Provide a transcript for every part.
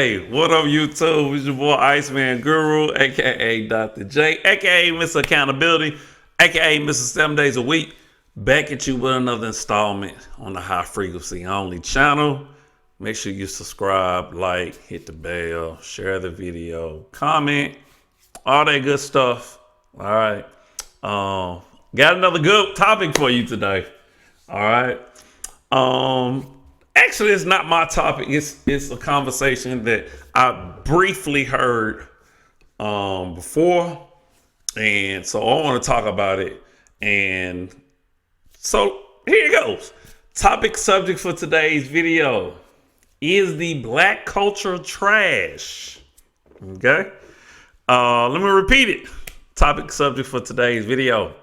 Hey, what up, YouTube? It's your boy Iceman Guru, aka Dr. J, aka Mr. Accountability, aka Mr. 7 Days a Week. Back at you with another installment on the High Frequency Only channel. Make sure you subscribe, like, hit the bell, share the video, comment, all that good stuff. All right. Got another good topic for you today. All right. Actually, it's not my topic. It's a conversation that I briefly heard before, and so I want to talk about it. And so here it goes. Topic subject for today's video is the black culture trash. Okay. Let me repeat it. Topic subject for today's video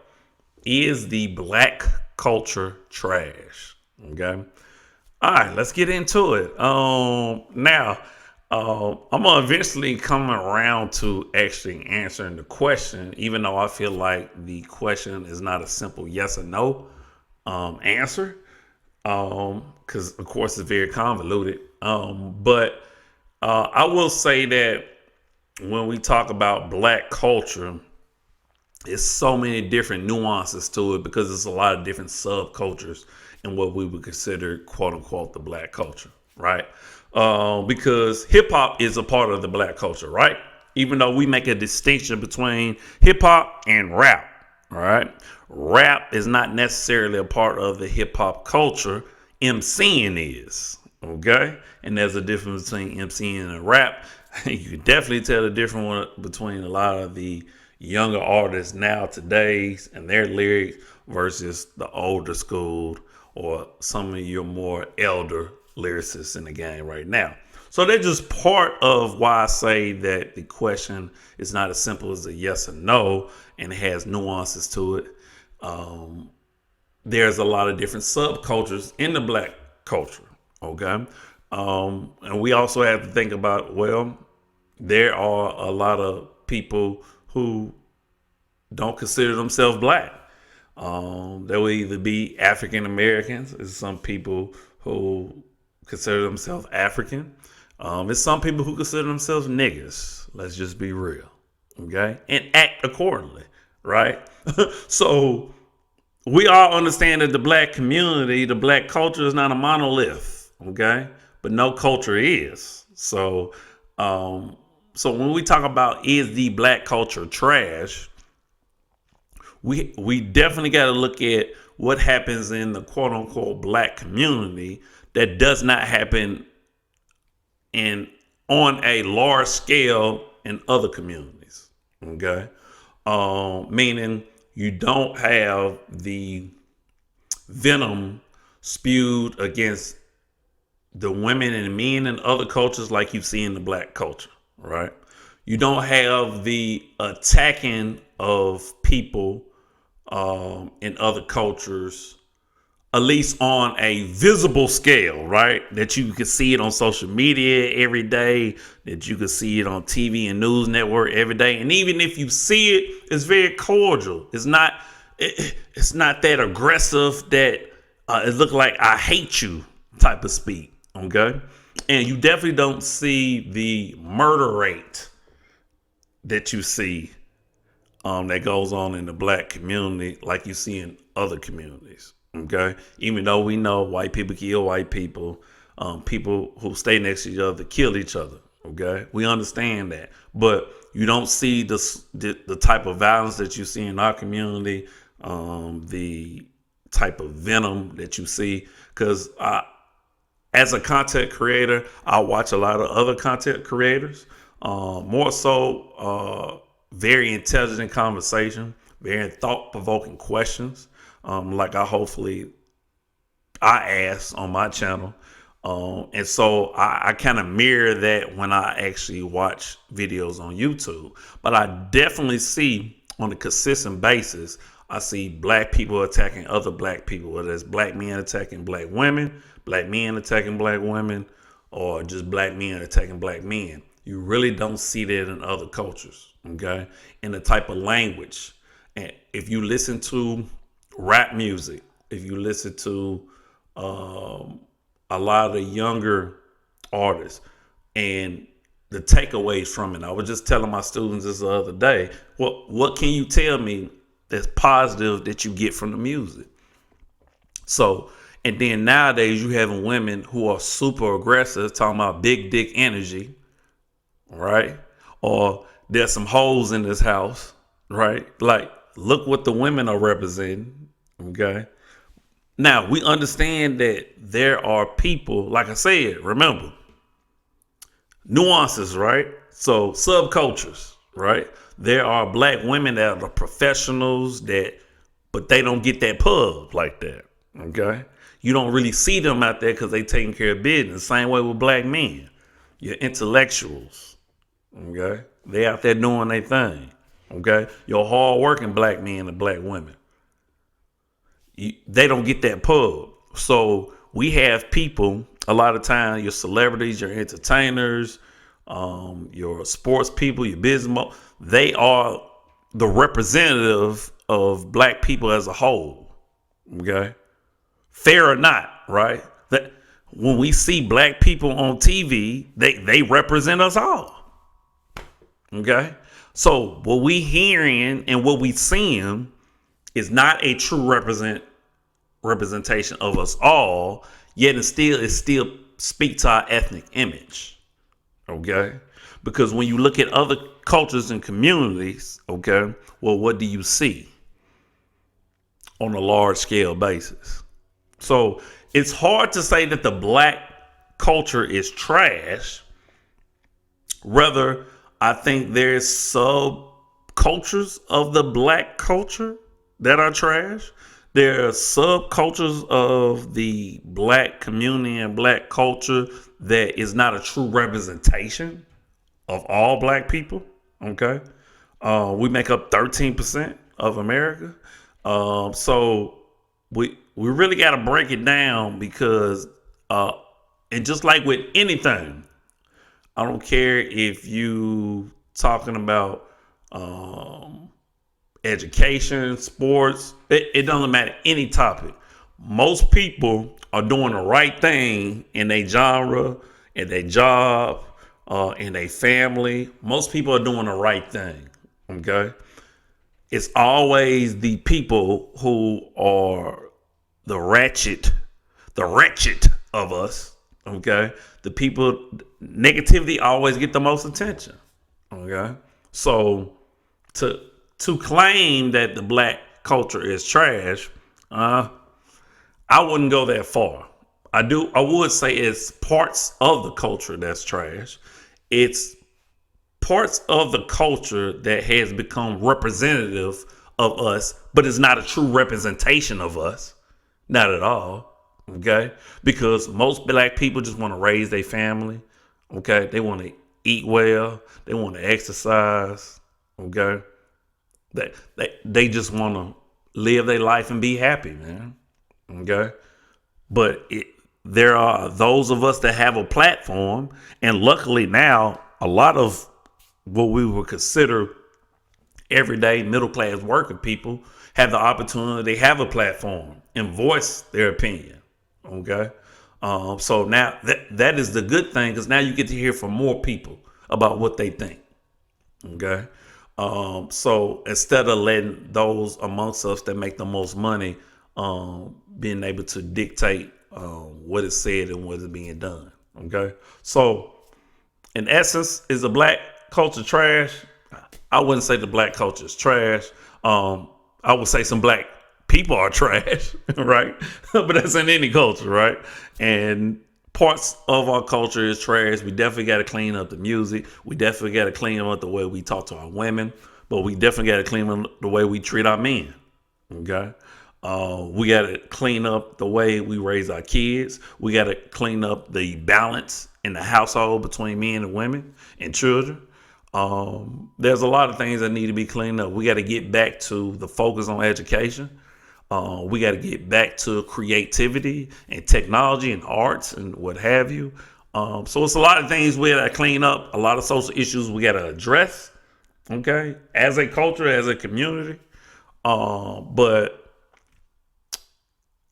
is the black culture trash. Okay. All right, let's get into it. Now, I'm gonna eventually come around to actually answering the question, even though I feel like the question is not a simple yes or no answer, because of course it's very convoluted. But I will say that when we talk about black culture, it's so many different nuances to it because there's a lot of different subcultures in what we would consider quote unquote the black culture, right? Because hip hop is a part of the black culture, right? Even though we make a distinction between hip hop and rap, all right? Rap is not necessarily a part of the hip hop culture. MCing is, okay? And there's a difference between MCing and rap. You can definitely tell the difference between a lot of the younger artists now today's and their lyrics versus the older school or some of your more elder lyricists in the game right now. So they're just part of why I say that the question is not as simple as a yes or no and has nuances to it. There's a lot of different subcultures in the black culture, okay? And we also have to think about, well, there are a lot of people who don't consider themselves black. There will either be African Americans, there's some people who consider themselves African. There's some people who consider themselves niggas. Let's just be real, okay? And act accordingly, right? So we all understand that the black community, the black culture is not a monolith, okay? But no culture is. So when we talk about is the black culture trash, we definitely got to look at what happens in the quote unquote black community that does not happen on a large scale in other communities. Okay. Meaning you don't have the venom spewed against the women and men in other cultures like you see in the black culture, right? You don't have the attacking of people in other cultures, at least on a visible scale, right? That you can see it on social media every day, that you can see it on TV and news network every day. And even if you see it, it's very cordial. It's not that aggressive that it look like I hate you type of speak, okay? And you definitely don't see the murder rate that you see that goes on in the black community like you see in other communities, okay? Even though we know white people kill white people, people who stay next to each other kill each other, okay? We understand that. But you don't see the type of violence that you see in our community, the type of venom that you see, because as a content creator, I watch a lot of other content creators, more so very intelligent conversation, very thought-provoking questions, like I ask on my channel. And so I kind of mirror that when I actually watch videos on YouTube. But I definitely see on a consistent basis, I see black people attacking other black people, whether it's black men attacking black women, black men attacking black women, or just black men attacking black men. You really don't see that in other cultures, okay? And the type of language. And if you listen to rap music, if you listen to a lot of the younger artists, and the takeaways from it. I was just telling my students this the other day. What can you tell me that's positive that you get from the music? So, and then nowadays you having women who are super aggressive, talking about big dick energy, right? Or there's some holes in this house, right? Like, look what the women are representing, okay? Now, we understand that there are people, like I said, remember, nuances, right? So, subcultures, right? There are black women that are professionals but they don't get that pub like that, okay? You don't really see them out there because they taking care of business. Same way with black men. You're intellectuals, okay? They out there doing their thing, okay? Your hard-working black men and black women. They don't get that pub. So we have people, a lot of time, your celebrities, your entertainers, your sports people, your business, they are the representative of black people as a whole, okay? Fair or not, right? That when we see black people on TV, they represent us all. Okay? So what we hearing and what we seeing is not a true representation of us all, yet it still speaks to our ethnic image. Okay? Because when you look at other cultures and communities, okay, well, what do you see on a large scale basis? So it's hard to say that the black culture is trash. Rather, I think there's subcultures of the black culture that are trash. There are subcultures of the black community and black culture that is not a true representation of all black people. Okay. We make up 13% of America. So we really got to break it down because, and just like with anything, I don't care if you talking about education, sports, it doesn't matter, any topic. Most people are doing the right thing in their genre, in their job, in their family. Most people are doing the right thing, okay? It's always the people who are the wretched of us, okay? The people, negativity always get the most attention, okay? So to claim that the black culture is trash, I wouldn't go that far. I would say it's parts of the culture that's trash. It's parts of the culture that has become representative of us, but it's not a true representation of us. Not at all. Okay? Because most black people just want to raise their family. Okay? They want to eat well. They want to exercise. Okay? They just want to live their life and be happy, man. Okay? But there are those of us that have a platform, and luckily now a lot of what we would consider everyday middle class working people have the opportunity, they have a platform and voice their opinion. Okay. So now that is the good thing, because now you get to hear from more people about what they think. Okay. So instead of letting those amongst us that make the most money being able to dictate what is said and what is being done. Okay. So in essence, is the black culture trash? I wouldn't say the black culture is trash. I would say some black people are trash, right? But that's in any culture, right? And parts of our culture is trash. We definitely got to clean up the music. We definitely got to clean up the way we talk to our women. But we definitely got to clean up the way we treat our men. Okay? We got to clean up the way we raise our kids. We got to clean up the balance in the household between men and women and children. There's a lot of things that need to be cleaned up. We got to get back to the focus on education. We got to get back to creativity and technology and arts and what have you. So it's a lot of things we got to clean up, a lot of social issues we got to address, okay, as a culture, as a community. But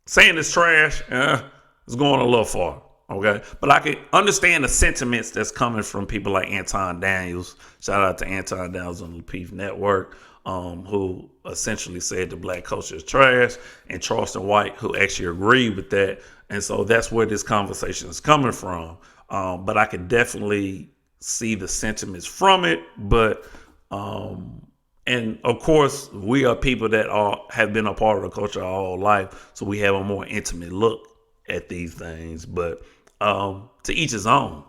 saying it's trash, it's going a little far. Okay, but I can understand the sentiments that's coming from people like Anton Daniels. Shout out to Anton Daniels on the Peace Network, who essentially said the black culture is trash, and Charleston White, who actually agreed with that. And so that's where this conversation is coming from. But I can definitely see the sentiments from it. But and of course, we are people that have been a part of the culture our whole life, so we have a more intimate look at these things. But to each his own,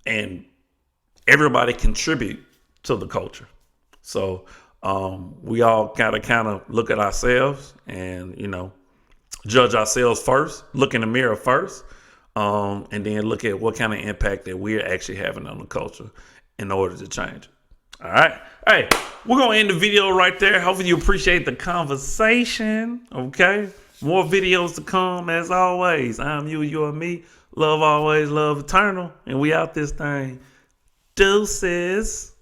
and everybody contribute to the culture. So we all gotta kind of look at ourselves and judge ourselves first, look in the mirror first, and then look at what kind of impact that we're actually having on the culture in order to change it. All right. Hey, we're going to end the video right there. Hopefully you appreciate the conversation. Okay. More videos to come as always. I'm you and me. Love always, love eternal. And we out this thing. Deuces.